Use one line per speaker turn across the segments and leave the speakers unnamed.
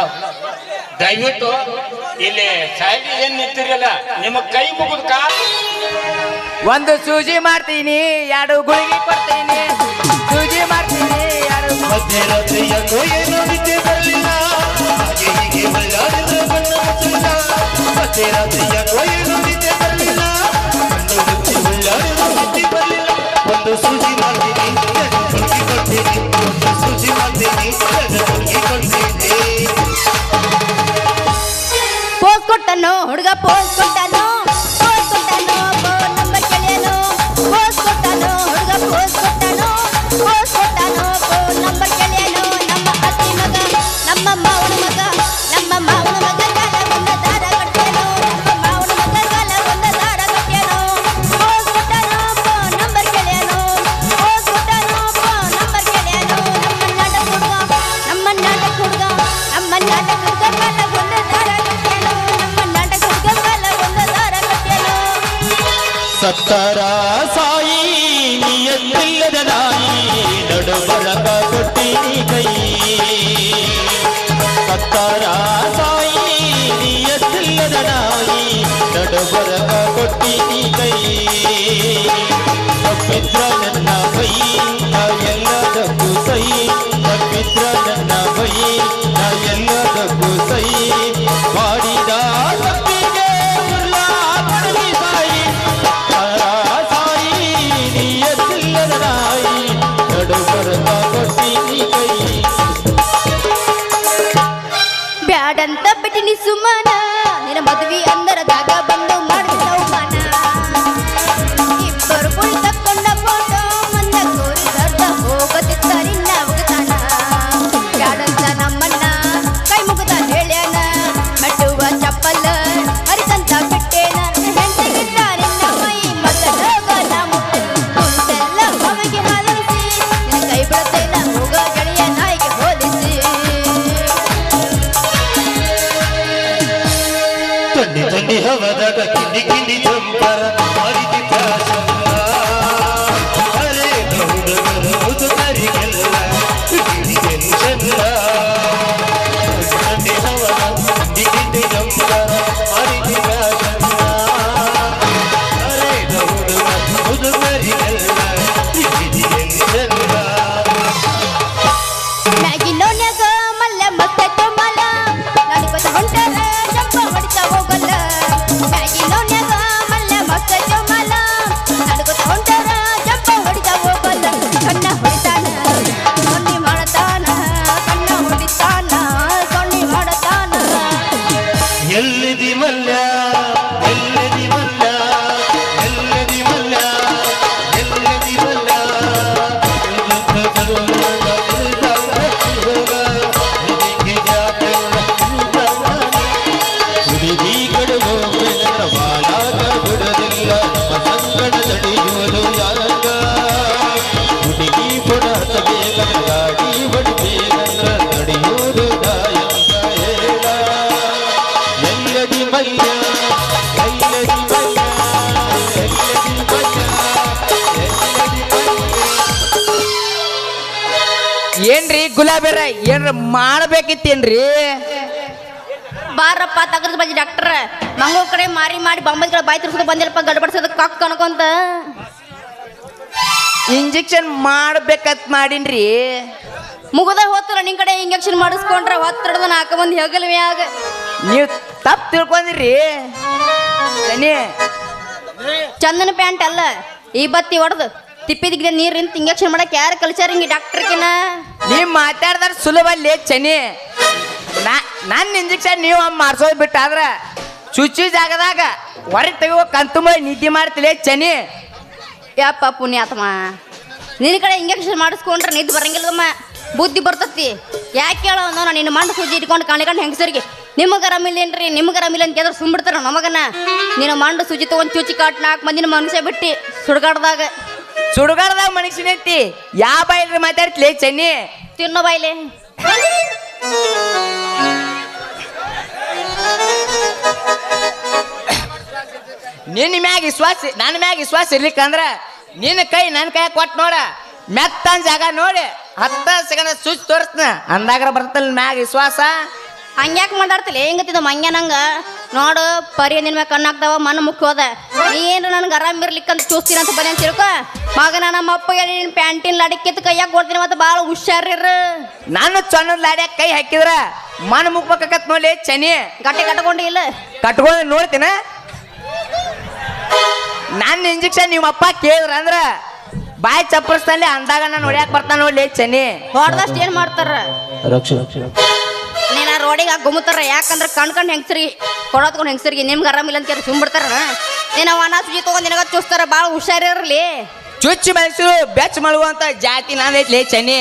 Hello ದಯವಿಟ್ಟು ಇಲ್ಲಿ side ಏನ್ ನಿಂತಿರಲ್ಲ ನಿಮ್ಮ ಕೈ ಮುಗಿದ ಕಾಲ
ಒಂದು ಸೂಜಿ ಮಾಡ್ತೀನಿ ಎರಡು ಗುಳಿಗೆ ಕೊಡ್ತೀನಿ ಸೂಜಿ ಮಾಡ್ತೀನಿ ಎರಡು
ಮಧ್ಯರಾತ್ರಿಯ ಏನು ನಿದ್ದೆ ಬರಲಿಲ್ಲ ಹಾಗೆ ಹೀಗೆ ಮಳ್ಳಾಡಿದ್ರೆ ಬಣ್ಣ ಮುಚ್ಚಲಿಲ್ಲ ಮಧ್ಯರಾತ್ರಿಯ ಏನು ನಿದ್ದೆ ಬರಲಿಲ್ಲ ಕಣ್ಣು ಮುಚ್ಚಿ ಮಳ್ಳಾಡಿದ್ರೆ ನಿದ್ದೆ ಬರಲಿಲ್ಲ ಒಂದು ಸೂಜಿ ಮಾಡ್ತೀನಿ ಎರಡು ಗುಳಿಗೆ ಕೊಡ್ತೀನಿ ಒಂದು ಸೂಜಿ ಮಾಡ್ತೀನಿ ಎರಡು ಗುಳಿಗೆ ಕೊಡ್ತೀನಿ
ಪೋಸ್ ಕೊಟ್ಟನು ಹುಡುಗ ಪೋಸ್ ಕೊಟ್ಟನು ಫೋನ್ ನಂಬರ್ ಕೇಳಿಯನು ಪೋಸ್ ಕೊಟ್ಟನು ಹುಡುಗ ಪೋಸ್ ಕೊಟ್ಟನು ಫೋನ್ ನಂಬರ್ ಕೇಳಿಯನು ನಮ್ಮ ಅತ್ತಿ ಮಗ ನಮ್ಮ ಮಾವನ ಮಗ ಗಾಲ ಒಂದು ದಾರ ಕಟ್ಟೇನು ನಮ್ಮ ಮಾವನ ಮಗ ಗಾಲ ಒಂದು ದಾರ ಕಟ್ಟೇನು ಪೋಸ್ ಕೊಟ್ಟನು ಫೋನ್ ನಂಬರ್ ಕೇಳಿಯನು ಪೋಸ್ ಕೊಟ್ಟನು ಫೋನ್ ನಂಬರ್ ಕೇಳಿಯನು ನಮ್ಮ ನಾಟಕ ಹುಡುಗ ಗಾಲ ಒಂದು ದಾರ ಕಟ್ಟೇನು
ಸತ್ತರ ಸಾಯಿ ನಿಯತ್ತಿಲ್ಲದ ನಾಯಿ ನಡುಬರಕ ಕೊಟ್ಟಿನಿ ಕೈ ಸತ್ತರ ಸಾಯಿ ನಿಯತ್ತಿಲ್ಲದ ನಾಯಿ ನಡುಬರಕ ಕೊಟ್ಟಿನಿ ಕೈ ತಪ್ಪಿದ್ರ ನನ್ನ ಕೈ ನಾ ಎಲ್ಲದಕ್ಕೂ ಸೈ ತಪ್ಪಿದ್ರ ನನ್ನ ಕೈ ನಾ ಎಲ್ಲದಕ್ಕೂ ಸೈ ಮಾಡಿದ ತಪ್ಪಿಗೆ
ಬ್ಯಾಡಂತ ಬಿಟ್ಟಿನಿ ಸುಮ್ಮನ ನಿನ್ನ ಮದುವೆ ಅಂದರದಾಗ ಬಂದು ಮಾಡಿದ ಅವಮಾನ ಇಬ್ಬರು ಕುಳಿ ತಕ್ಕೊಂಡ ಫೋಟೋ ಮಂದ ಕೋರಿ ದಡ್ಡ ಹೋಗದಿತ್ತರಿ ನಾವಗತಾನ ಬ್ಯಾಡಂತ ನಮ್ಮನ್ನ ಕೈ ಮುಗಿದ ಹೇಳ್ಯಾನ ಮೆಟ್ಟುವ ಚಪ್ಪಲ್ಲ ಹರಿತಂತ ಬಿಟ್ಟೇನ ಹೆಂಡಗಿದ್ದ ನಿನ್ನ ಮೈ ಮದ್ದೋಗಲ ಮುಟ್ಟು ಕುಂತೆಲ್ಲ ಹೊಮಗೆ ಹಾಲಿಸಿ ನಿನ್ನ ಕೈ ಬಿಡತೇನ ಹೋಗ ಗೆಳೆಯ ನಾಯಿಗೆ ಹೋಲಿಸಿ
ತಂಡಿ ತಂಡಿ ಹವದಾಗ ಕಿಂಡಿ ಕಿಂಡಿ ಚಂಪರ ಮಾಡಿದಿ ಪ್ರಾಸಂಗ ಅರೆ ಗೌಡಗರು ತರಿಗೆಲ್ಲ ಕಿಡಿಗೆಲ್ಲ ತಂಡಿ ಹವದಾಗ ಕಿಂಡಿ ಕಿಂಡಿ ಚಂಪರ ಮಾಡಿದಿ ಪ್ರಾಸಂಗ ಅರೆ ಗೌಡಗರು ತರಿಗೆಲ್ಲ ಕಿಡಿಗೆಲ್ಲ
ಮ್ಯಾಗಿನೋನ್ಯಾಗ ಮಲ್ಲ ಮತ್ತಟ್ಟು ಮಲ ನಡಿಕೊತ ಹೊಂಟರ ಜಂಪ ಹೊಡಿತಾ ಹೋಗಲ್ಲ ಮ್ಯಾಗಿನೋನ್ಯಾಗ ಮಲ್ಲ ಮತ್ತಟ್ಟು ಮಲ ನಡಿಕೊತ ಹೊಂಟರ ಜಂಪ ಹೊಡಿತಾ ಹೋಗಲ್ಲ ಕಣ್ಣ ಹೊಡಿತಾನ ಸೊನ್ನಿ ಮಾಡತಾನ ಕಣ್ಣ ಹೊಡಿತಾನ ಸೊನ್ನಿ ಮಾಡತಾನ
ಎಲ್ಲಿದಿ ಮಲ್ಯ ಎಲ್ಲಿದಿ ಮಲ್ಯ ಎಲ್ಲಿದಿ ಮಲ್ಯ ಎಲ್ಲಿದಿ ಮಲ್ಯ ಹುಡುಗಿ ಕಡುಗೋ ಬಾಲಾಗ ಬಿಡದಿಲ್ಲ ಸಂಗಡ ತಡೆಯುವುದು ಯಾರಂಗ ಹುಡುಗಿ ಕೊಡತ ಬೇಗ ಗಾಡಿ ಬಡಿಬೇಕಂದ್ರ ತಡೆಯುವುದು ದಾಯಂಗ ಹೇಳ ಎಲ್ಲದಿ ಮಲ್ಯ ಎಲ್ಲದಿ ಮಲ್ಯ ಎಲ್ಲದಿ ಮಲ್ಯ ಎಲ್ಲದಿ ಮಲ್ಯ
ಏನ್ರಿ ಗುಲಾಬಿರ ಏನ್ರ ಮಾಡ್ಬೇಕಿತ್ತೇನ್ರಿ
ಬಾರಪ್ಪ ತಗದ್ ಬಜ್ಜಿ ಡಾಕ್ಟರ್ ಮಂಗೋ ಕಡೆ ಮಾರಿ ಮಾಡಿ ಬಾಂಬೈಗಳ ಬಾಯಿ ತಿರ್ಸೋದು ಬಂದಿಲ್ಲಪ್ಪ ಗಡ್ಬಡ್ಸೋದು ಕಕ್ ಅನ್ಕೊಂತ
ಇಂಜೆಕ್ಷನ್ ಮಾಡ್ಬೇಕತ್ ಮಾಡೀನ್ರಿ
ಮುಗದ ಹೋಗ್ತಾರ ನಿನ್ ಕಡೆ ಇಂಜೆಕ್ಷನ್ ಮಾಡಿಸ್ಕೊಂಡ್ರೆ ಹೊತ್ತಡದ 4 ಮಂದಿ ಹೆಗಲ್ವ್ಯಾಗ
ನೀವು ತಪ್ಪು ತಿಳ್ಕೊಂಡಿರಿ ಸನಿ
ಚಂದನ ಪ್ಯಾಂಟ್ ಅಲ್ಲ ಈ ಬತ್ತಿ ಹೊಡೆದು ತಿಪ್ಪಿದಿಗಿದೆ ನೀರು ನಿಂತು ಇಂಜೆಕ್ಷನ್ ಮಾಡಕ್ಕೆ ಯಾರು ಕಲ್ಚಾರ ಹಿಂಗೆ ಡಾಕ್ಟರ್ಕಿನ
ನೀವು ಮಾತಾಡ್ದಾರ ಸುಲಭಲ್ಲಿ ಚನಿ ನನ್ನ ಇಂಜೆಕ್ಷನ್ ನೀವು ಮಾಡ್ಸೋದು ಬಿಟ್ಟಾದ್ರ ಚುಚ್ಚಿ ಜಾಗದಾಗ ಹೊರಗೆ ತೆಗೋ ಕಂತು ನಿದ್ದೆ ಮಾಡ್ತಿಲ್ಲ ಚನಿ
ಯಪ್ಪ ಪುಣ್ಯಾತ್ಮ ನಿನ್ನ ಕಡೆ ಇಂಜೆಕ್ಷನ್ ಮಾಡಿಸ್ಕೊಂಡ್ರೆ ನಿದ್ದೆ ಬರಂಗಿಲ್ಲಮ್ಮ ಬುದ್ಧಿ ಬರ್ತತಿ ಯಾಕೆ ಹೇಳೋ ನಾನು ನಿನ್ನ ಮಂಡ ಸೂಜಿ ಇಟ್ಕೊಂಡು ಕಾಣಿಕೊಂಡು ಹೆಂಗಸರಿಗೆ ನಿಮಗೆ ಆರಾಮಿಲ್ಲೇನ್ರಿ ನಿಮಗೆ ಆರಾಮಿಲ್ಲ ಅಂತ ಕೇಳಿದ್ರೆ ಸುಮ್ಬಿಡ್ತಾರ ನಮಗನ ನೀನು ಮಂಡು ಸೂಜಿ ತೊಗೊಂಡು ಚುಚ್ಚಿ ಕಾಟ್ 4 ಮಂದಿನ ಮನುಷ್ಯ ಬಿಟ್ಟು
ಸುಡುಗಾಡ್ದಾಗ ಮನುಷ್ಯನೈತಿ ಯಾವ ಬಾಯಿಲ್ರಿ ಮಾತಾಡ್ತಿಲೇ ಚನ್ನಿ
ತಿನ್ನೋ ಬಾಯ್ಲೆ
ನಿನ್ನ ಮ್ಯಾಗ ವಿಶ್ವಾಸ ನನ್ನ ಮ್ಯಾಗ ವಿಶ್ವಾಸ ಇರ್ಲಿಕ್ಕಂದ್ರ ನಿನ್ನ ಕೈ ನನ್ನ ಕೈ ಕೊಟ್ಟು ನೋಡ ಮೆತ್ತನ್ ಜಾಗ ನೋಡಿ 10 ಸೆಕೆಂಡ್ ಸ್ವಿಚ್ ತೋರಿಸ್ನ ಅಂದಾಗ ಬರ್ತಲ್ಲ ಮ್ಯಾಗ ವಿಶ್ವಾಸ
ಹಂಗ್ಯಾಕೆ ಮಾತಾಡ್ತಿಲ್ಲ ಹೆಂಗತ್ತಿದ ಮಂಗ್ಯ ನಂಗ ನೋಡು ಪರಿ ನಿನ್ ಮ್ಯಾಗ ಕಣ್ಣಾಗ್ತಾವ ಮಣ್ಣು ಮುಖ್ಯವಾದ ನೀ ಏನು ನನ್ಗೆ ಆರಾಮ್ ಇರ್ಲಿಕ್ಕಂತ ಚೂಸ್ತೀನಿ ಅಂತ ಬಂದೆ ಅಂತ ತಿಳ್ಕೊ ಮಗನ ನಮ್ಮ ಅಪ್ಪಗೆ ನಿನ್ ಪ್ಯಾಂಟಿನ ಲಾಡಿ ಕಿತ್ತು ಕೈಯಾಗ ಕೊಡ್ತೀನಿ ಮತ್ತೆ ಭಾಳ ಹುಷಾರಿರ್ರು.
ನಾನು ಚನ್ನದ ಲಾಡ್ಯಾಗ ಕೈ ಹಾಕಿದ್ರ ಮಣ್ಣು ಮುಗ್ಬೇಕತ್ ನೋಡಿ ಚನಿ
ಗಟ್ಟಿ ಕಟ್ಕೊಂಡು ಇಲ್ಲ
ಕಟ್ಕೊಂಡು ನೋಡ್ತೀನ. ನನ್ನ ಇಂಜೆಕ್ಷನ್ ನಿಮ್ಮ ಅಪ್ಪ ಕೇಳಿದ್ರ ಅಂದ್ರ ಬಾಯಿ ಚಪ್ಪರಿಸ್ತಲ್ಲಿ ಅಂದಾಗ ನಾನು ಹೊಡ್ಯಾಕ ಬರ್ತಾನ ನೋಡ್ಲಿ ಚನಿ.
ಹೊಡ್ದಷ್ಟು ಏನ್ ಮಾಡ್ತಾರ ನೀನ ರೋಡಿಗೆ ಗುಮ್ಮತಾರ ಯಾಕಂದ್ರೆ ಕಣ್ಕಂಡ್ ಹೆಂಗಸರಿ ಕೊಡೋದ್ಕೊಂಡು ಹೆಂಗಸರಿಗೆ ನಿಮ್ಗೆ ಆರಾಮಿಲ್ಲ ಅಂತ ಸುಮ್ ಬಿಡ್ತಾರ. ನೀನು ಅನ್ನ ಸುಜಿ ತಗೊಂಡ್ ನಿನಗ ಚೂಸ್ತಾರ ಭಾಳ ಹುಷಾರಿರ್ಲಿ.
ಚುಚ್ಚಿ ಮನುಷ್ಯರು ಬೆಚ್ಚ ಮಳುವಂತ ಜಾತಿ ನಾನೈತ್ಲಿ ಚನಿ.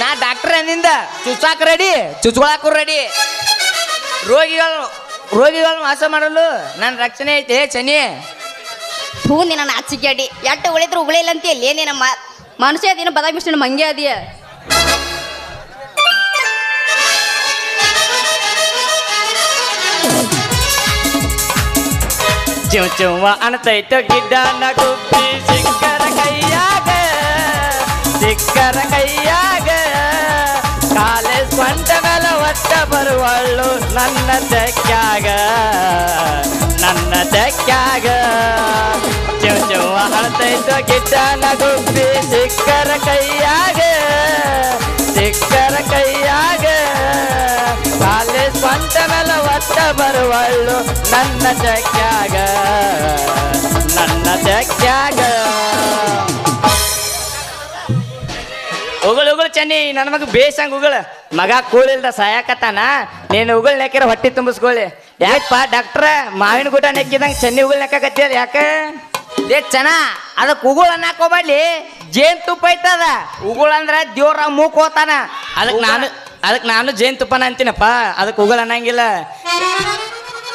ನಾ ಡಾಕ್ಟರ್ ಅಂದಿಂದ ಚುಚ್ಚಾಕ ರೆಡಿ ಚುಚ್ಕೊಳಕ್ಕೂ ರೆಡಿ. ರೋಗಿಗಳು ವಾಸ ಮಾಡಲು ನನ್ನ ರಕ್ಷಣೆ ಐತೆ ಚನಿ.
ಹೂ ನಿನ್ನ ನಾಚಿಕೆ ಅಡಿ ಎಟ್ಟು ಉಳಿದ್ರು ಉಳಿಲ್ಲ ಅಂತ ಇಲ್ಲಿ ನಿನ್ನ ಮನುಷ್ಯ ಅದೇನು ಬದಾಮಿಷ್ಟು ಮಂಗೆ ಅದಿಯ.
ಚಿವ್ ಚಿವ್ವ ಅಣತೈತ ಗಿಡ್ಡನ ಗುಬ್ಬಿ ಸಿಕ್ಕರ ಕೈಯಾಗ ಕಾಲೇಜ್ ಸ್ವಂತ ಮೇಲೆ ಒಟ್ಟ ಬರುವಳ್ಳು ನನ್ನ ತೆಕ್ಕಾಗ ಚಿವ್ ಚಿವ್ವ ಅಣತೈತ ಗಿಡ್ಡನ ಗುಬ್ಬಿ ಸಿಕ್ಕರ ಕೈಯಾಗ ಕಾಲೇಜ್ ಸ್ವಂತ ಮೇಲೆ ಒಟ್ಟ ಬರುವಳ್ಳು ನನ್ನ ತೆಕ್ಕಾಗ ಉಗುಳು ಚನ್ನಿ ನನ್ನ ಮಗ ಬೇಸಂಗ್ ಉಗುಳ ಮಗ ಕೂಳಿಲ್ದ ಸಾಯಕತ್ತಾನ ನೀನು ಉಗುಳ್ ನೆಕ್ಕಿರ ಹೊಟ್ಟಿ ತುಂಬಿಸ್ಕೊಳ್ಳಿ. ಯಾಕಪ್ಪ ಡಾಕ್ಟ್ರ ಮಾವಿನ ಗುಟ ನೆಕ್ಕಿದಂಗ ಚನ್ನಿ ಉಗುಳ್ ನೆಕ್ಕಕತ್ತೀರ ಯಾಕ? ಚೆನ್ನ ಅದಕ್ಕೆ ಉಗುಳು ಅನ್ನಕ್ ಹೋಗ್ಬಾಡ್ಲಿ, ಜೇನ್ ತುಪ್ಪ ಐತದ. ಉಗುಳು ಅಂದ್ರ ದೇವ್ರ ಮೂಕ್ ಹೋತಾನ. ಅದಕ್ಕೆ ನಾನು ಜೇನ್ ತುಪ್ಪನ ಅಂತೀನಪ್ಪ, ಅದಕ್ಕೆ ಉಗುಳು ಅನ್ನಂಗಿಲ್ಲ.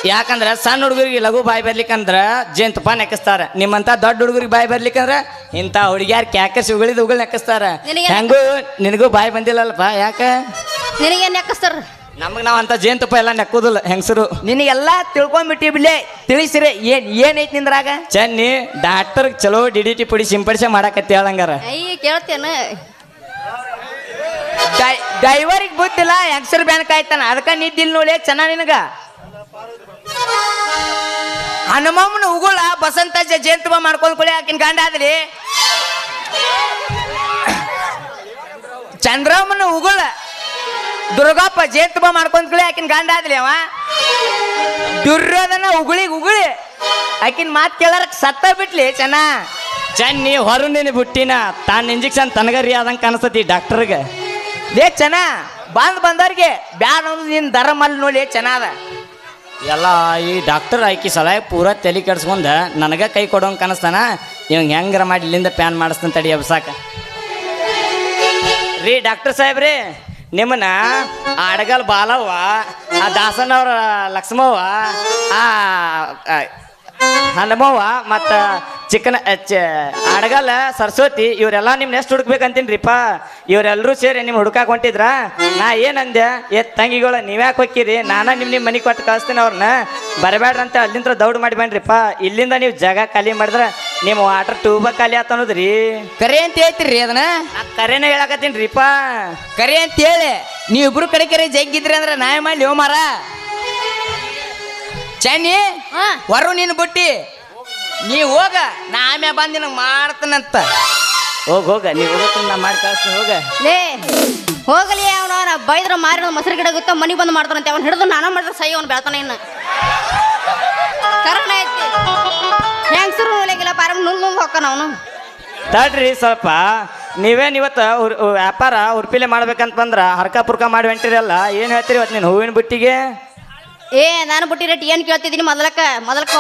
ಯಾಕಂದ್ರ ಸಣ್ಣ ಹುಡುಗರಿಗೆ ಲಘು ಬಾಯಿ ಬರ್ಲಿಕ್ಕಂದ್ರ ಜೇನ್ ತುಪ್ಪ ನೆಕ್ಕಿಸ್ತಾರ. ನಿಮ್ಮಂತ ದೊಡ್ಡ ಹುಡುಗರಿಗೆ ಬಾಯಿ ಬರ್ಲಿಕ್ಕಂದ್ರ ಇಂಥ ಹುಡುಗಿಯಾರ ಕ್ಯಾಕರ್ಸಿ ಉಗುಳಿದ ಉಗುಳು ನೆಕ್ಕಿಸ್ತಾರ. ಹೆಂಗೂ ನಿನಗೂ ಬಾಯಿ ಬಂದಿಲ್ಲಲ್ಪ ಯಾಕ?
ನಿನಗೇನ್ ನೆಕ್ಕಸ್ತಾರ?
ನಮಗ್ ನಾವ್ ಅಂತ ಜೇನ್ ತುಪ್ಪ ಎಲ್ಲ ನೆಕ್ಕುದಿಲ್ಲ ಹೆಂಗಸರು. ನಿನಗೆಲ್ಲ ತಿಳ್ಕೊಂಡ್ಬಿಟ್ಟಿ ಬಿಡ್ಲಿ. ತಿಳಿಸಿರಿ ಏನೈತಿ ನಿಂದ್ರಾಗ? ಚನ್ನಿ ಡಾಕ್ಟರ್ ಚಲೋ DDT ಪುಡಿ ಸಿಂಪಡಿಸಿ ಮಾಡಾಕತ್ತಿ ಹೇಳಂಗಾರ.
ಕೇಳ್ತೇನ
ಡ್ರೈವರಿಗೆ ಬುದ್ಧಿಲ್ಲ ಹೆಂಗಸರು ಬ್ಯಾನ್ ಕಾಯ್ತಾನ. ಅದಕ್ಕ ನಿದ್ದಿಲ್ ನೋಡಿ ಚೆನ್ನ ನಿನಗ. ಹನುಮಮ್ಮನ ಉಗುಳ ಬಸಂತ ಜೇನ್ ತುಪ್ಪ ಮಾಡ್ಕೊಂಡ್ಕೊಳ್ಳಿ ಆಕಿನ ಗಂಡ ಆದ್ರಿ. ಚಂದ್ರಮ್ಮನ ಉಗುಳ ದುರ್ಗಪ್ಪ ಜೇನ್ ತುಪ್ಪ ಮಾಡ್ಕೊಂಡ್ಕೊಳ್ಳಿ ಆಕಿನ ಗಂಡ ಆದ್ಲಿ. ಅವ ದುರ್ಯೋಧನ ಉಗುಳಿ ಆಕಿನ ಮಾತು ಕೇಳಾರಕ್ ಸತ್ತ ಬಿಟ್ಲಿ ಚೆನ್ನ. ಚನ್ನಿ ಹೊರ ನೀನು ಬಿಟ್ಟಿನ ತಾನು ಇಂಜೆಕ್ಷನ್ ತನಗರಿ ಆದಂಗೆ ಕಾಣಿಸ್ತತಿ ಡಾಕ್ಟರ್ಗೆ. ಚೆನ್ನ ಬಂದವ್ರಿಗೆ ಬ್ಯಾಡ ಅನ್ನೋದು ನಿನ್ನ ಧರ್ಮಲ್ಲಿ ನೋಡಿ ಚೆನ್ನದ ಎಲ್ಲ. ಈ ಡಾಕ್ಟರ್ ಆಕಿ ಸಲಹೆ ಪೂರ ತಲೆ ಕೆಡ್ಸ್ಕೊಂಡ ನನಗೆ ಕೈ ಕೊಡೋಂಗೆ ಕಾಣಿಸ್ತಾನ. ಇವಂಗೆ ಹೆಂಗಾರ ಮಾಡಿ ಇಲ್ಲಿಂದ ಪ್ಯಾನ್ ಮಾಡಿಸ್ತಾನೆ ತಡಿ ಎಬ್ಸಾಕ. ರೀ ಡಾಕ್ಟರ್ ಸಾಹೇಬ್ರಿ, ನಿಮ್ಮನ್ನ ಆಡಗಲ್ ಬಾಲವ್ವ, ಆ ದಾಸನವ್ರ ಲಕ್ಷ್ಮವ್ವ, ಆ ಹನುಮವ್ವ ಮತ್ತು ಆಡಗಲ್ ಸರಸ್ವತಿ ಇವರೆಲ್ಲ ನಿಮ್ನ ಎಷ್ಟು ಹುಡುಕ್ಬೇಕಂತೀನಿರಿಪ್ಪ. ಇವರೆಲ್ಲರೂ ಸೇರಿ ನಿಮ್ಮ ಹುಡುಕಾಕ್ ಹೊಂಟಿದ್ರ. ನಾ ಏನಂದೆ, ತಂಗಿಗಳು ನೀವ್ಯಾಕೆ ಹೋಗ್ತೀರಿ, ನಾನು ನಿಮ್ಮ ಮನೆ ಕೊಟ್ಟು ಕಳಿಸ್ತೀನಿ ಅವ್ರನ್ನ, ಬರಬೇಡ್ರಂತ ಅಲ್ಲಿಂದ ದೌಡ್ ಮಾಡಿ ಬನ್ರಿಪ್ಪ. ಇಲ್ಲಿಂದ ನೀವು ಜಾಗ ಖಾಲಿ ಮಾಡಿದ್ರೆ ನಿಮ್ಮ ವಾಟರ್ ಟ್ಯೂಬ ಖಾಲಿ ಆತ ಅನ್ನೋದ್ರಿ. ಕರೆ ಅಂತ ಹೇಳ್ತೀರಿ ಅದನ್ನ? ಕರೆನೇ ಹೇಳಕತ್ತೀನಿ ರೀಪ. ಕರೆ ಅಂತ ಹೇಳಿ ನೀವಿಬ್ರು ಕಡೆ ಕರೆ ಜಗ್ಗಿದ್ರಿ ಅಂದ್ರೆ ನಾಯ ಮಾಡಿ ಮಾರ. ಚನ್ನಿ ಹೊರ ನೀನು ಬಿಟ್ಟಿ ನೀ ಹೋಗ, ನಾ ಆಮ್ಯಾ ಬಂದು ನಿನಗೆ ಮಾಡ್ತಾನಂತ. ಹೋಗ ನೀವು ಹೋಗತ್ತ ನಾ ಮಾಡಿ ಕಳಿಸ್ತೀನಿ.
ಹೋಗಲಿ ಅವನ ಬೈದ್ರ ಮಾರಿ ಮೊಸರು ಗಿಡ ಗೊತ್ತ ಮನಿ ಬಂದು ಮಾಡ್ತಾನಂತೆ. ಅವ್ನು ಹಿಡಿದು ನಾನು ಮಾಡಿದ್ರೆ ಸೈ ಅವ್ನು ಬೆಳ್ತಾನೆ. ಇನ್ನು ಕರೆಕ್ಟ್ ಐತಿ ಹೆಂಗಸರು ಹೋಗ್ಲಿಕ್ಕಿಲ್ಲ ಪಾರ ನುಂಗ್ ಹೋಗ್ತಾನ ಅವನು.
ತಡ್ರಿ ಸ್ವಲ್ಪ, ನೀವೇನು ಇವತ್ತು ವ್ಯಾಪಾರ ಉರ್ಪಿಲೆ ಮಾಡ್ಬೇಕಂತ ಬಂದ್ರ ಹರ್ಕ ಪುರ್ಕ ಮಾಡಿ ಹೊಂಟಿರಲ್ಲ, ಏನು ಹೇಳ್ತೀರಿ ಇವತ್ತು ನೀನು ಹೂವಿನ ಬುಟ್ಟಿಗೆ?
ನಾನು ಬುಟ್ಟಿ ರೇಟ್ ಏನ್ ಕೇಳ್ತಿದ್ದೀನಿ ಮೊದಲಕ್ಕ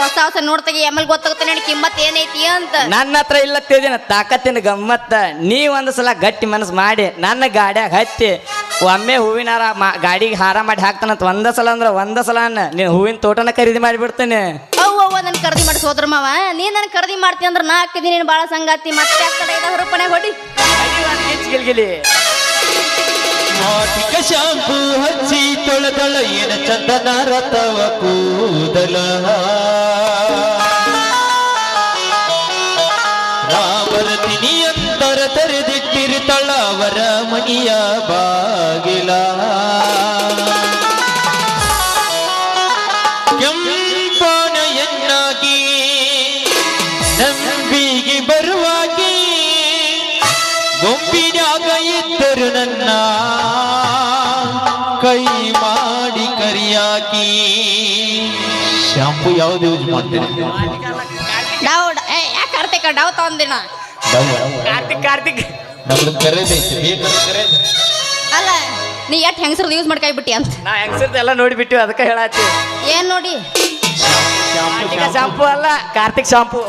ಹೊಸ ನೋಡ್ತಾಗಿ ಆಮೇಲೆ ಗೊತ್ತಾಗುತ್ತೆ ನನಗೆ ಕಿಮ್ಮತ್ ಏನೈತಿ ಅಂತ.
ನನ್ನ ಹತ್ರ ಇಲ್ಲತ್ತಿನ ತಾಕತ್ತಿನ ಗಮ್ಮತ್ತ. ನೀ ಒಂದು ಸಲ ಗಟ್ಟಿ ಮನಸ್ಸು ಮಾಡಿ ನನ್ನ ಗಾಡ್ಯಾಗ ಹತ್ತಿ ಒಮ್ಮೆ ಹೂವಿನ ಹಾರ ಗಾಡಿಗೆ ಹಾರ ಮಾಡಿ ಹಾಕ್ತಾನಂತ ಒಂದ ಸಲ ಅಂದ್ರೆ ಒಂದ ಸಲ ನೀನು ಹೂವಿನ ತೋಟನ ಖರೀದಿ ಮಾಡಿಬಿಡ್ತೇನೆ.
ಅವ್ವ ನನ್ ಖರೀದಿ ಮಾಡಿ ಸೋದ್ರ ಮಾವ, ನೀ ನನ್ ಖರೀದಿ ಮಾಡ್ತೀನಿ ಅಂದ್ರೆ ನಾ ಹಾಕಿದ್ದೀನಿ ನೀನು ಭಾಳ ಸಂಗಾತಿ. ಮತ್ತೆ ಆಗ್ತದೆ 5 ರೂಪಾಯಿ ಹೊಡಿ
ಗಿಲ್ಗಿಲಿ.
ಮಾಟಿಕ ಶಾಂಪು ಹಚ್ಚಿ ತೊಳೆದಳ ಏನ ಚಂದನ ರತವ ಕೂದಲ. ರಾಮರತಿನಿ ಅಂತರ ತೆರೆದಿಟ್ಟಿರುತ್ತಳ ಅವರ ಮನಿಯ ಬಾಗಿಲ. ನನ್ನ ಕೈ ಮಾಡಿ ಕರಿಯಾಕಿ. ಶಾಂಪು ಯಾವ್ದು ಯೂಸ್ ಮಾಡ್ತೀರಿ?
ಡವ್ ಯಾಕೆ ಕಾರ್ತಿಕ ಡವ್ ತಗೊಂದಿನ
ಕಾರ್ತಿಕ್
ನಮ್ದು ಕರೆದೈತಿ, ಬೇಕಾದ್ರೆ ಕರೆದ.
ಅಲ್ಲ ನೀ ಎಟ್ ಹೆಂಗಸರ್ದು ಯೂಸ್ ಮಾಡ್ಕಾಯ್ಬಿಟ್ಟಿ ಅಂತ.
ನಾ ಹೆಂಗಸರ್ದು ಎಲ್ಲ ನೋಡಿಬಿಟ್ಟು ಅದಕ್ಕೆ ಹೇಳತ್ತಿ.
ಏನ್ ನೋಡಿ
ಶಾಂಪು ಅಲ್ಲ, ಕಾರ್ತಿಕ್ ಶಾಂಪು.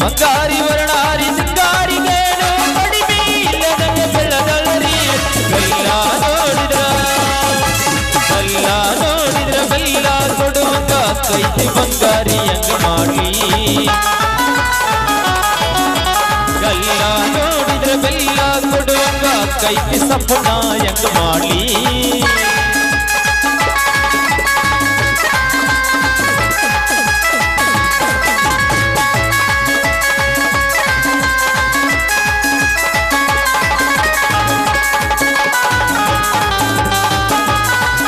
ಬಂಗಾರಿ ವರ್ಣಾರಿ ಸಿಂಗಾರಿಗೇನು ಕಡಿಮೆ ಇಲ್ಲದಂಗೆ ಬೆಳ್ಳದಳರಿ. ನೋಡಿದ್ರ ಬೆಲ್ಲ ಕೊಡುವಂಗ ಕೈತಿ ಬಂಗಾರಿ ಹೆಂಗ ಮಾಡ್ಲಿ. ಗಲ್ಲ ನೋಡಿದ್ರ ಬೆಲ್ಲ ಕೊಡುವಂಗ ಕೈತಿ ಸಪನ ಹೆಂಗ ಮಾಡ್ಲಿ.